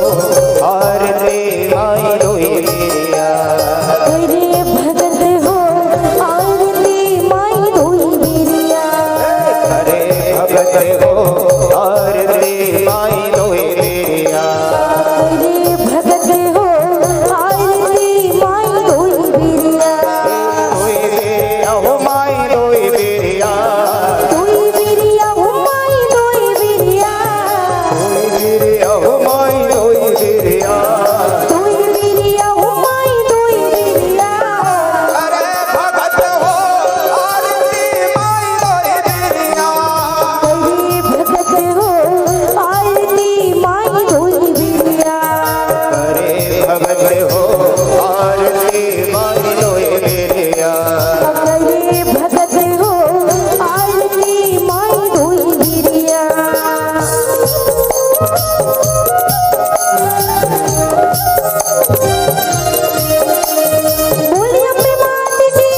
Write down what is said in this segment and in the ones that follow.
आरती माई दोई बिरिया। करे भगत हो आरती माई दोई बिरिया। करे भगत हो आरती माई दोई बिरिया। करे भगत हो आरती माई दोई बिरिया। दोई बिरिया हो माई दोई बिरिया। दोई बिरिया हो माई दोई बिरिया। दोई बिरिया हो माई दोई बिरिया। दोई बिरिया हो माई दोई बिरिया। अरे भगत हो आरती माई दोई बिरिया। करे भगत हो आरती माई दोई बिरिया। करे भगत हो आरती माई दोई बिरिया। करे भगत हो आरती माई दोई बिरिया। बोलिए अपनी मात की।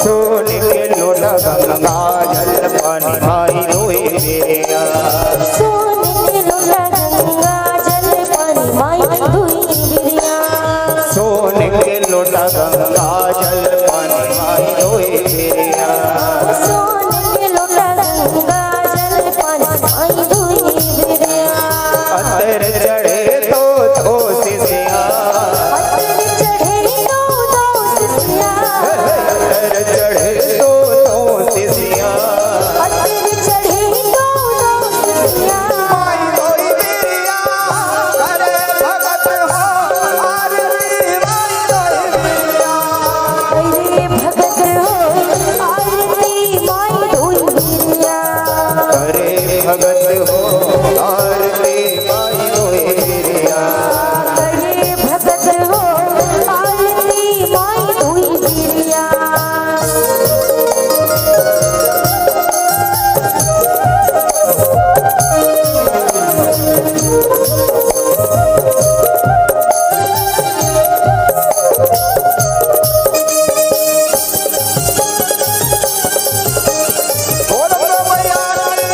सोने के लोटा गंगा जल पानी माई दोई बिरिया। सोने के लोटा गंगा जल पानी माई दोई बिरिया। सोने के लोटा गंगा जल पानी माई दोई बिरिया। सोने के लोटा गंगा जल पानी माई दोई बिरिया। अंदर चढ़े तो सिसिया। अतर चढ़े तो सिसिया। अंदर चढ़े तो सिसिया। अतर चढ़े तो सिसिया। माई दोई बिरिया। करे भगत हो आरती माई दोई बिरिया। करे भगत हो आरती माई दोई बिरिया। करे भगत हो आरती माई दोई बिरिया। करे भगत हो आरती माई दोई बिरिया। बोलो मैया की।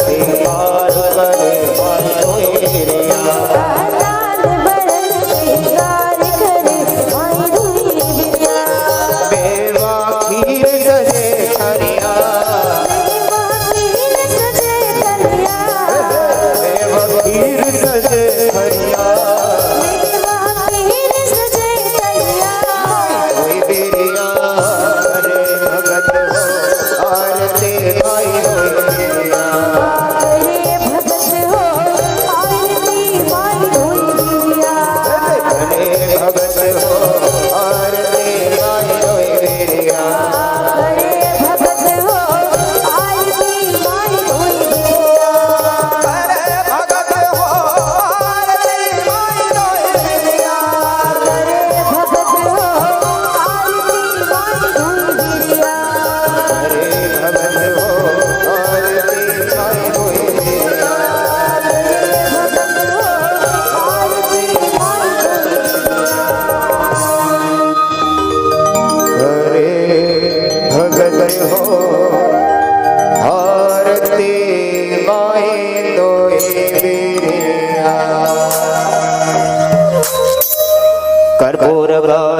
सिंगार करे माई रोए बिरिया लाल बरन सिंगार करे माई रोए बिरिया मेवा खीर सजे थरिया मेवा खीर सजे थरिया मेवा खीर सजे थरिया मेवा खीर सजे थरिया रोए बिरिया रे भगत हो आरती माई रोए बिरिया करे भगत हो आरती माई रोए बिरिया रे भगत हो आरती माई रोए बिरिया करे भगत हो आरती माई रोए बिरिया करे भगत हो आरती माई रोए बिरिया करे भगत हो आरती माई रोए बिरिया रे भगत हो आरती माई रोए बिरिया करे भगत हो आरती माई रोए बिरिया कर्पूर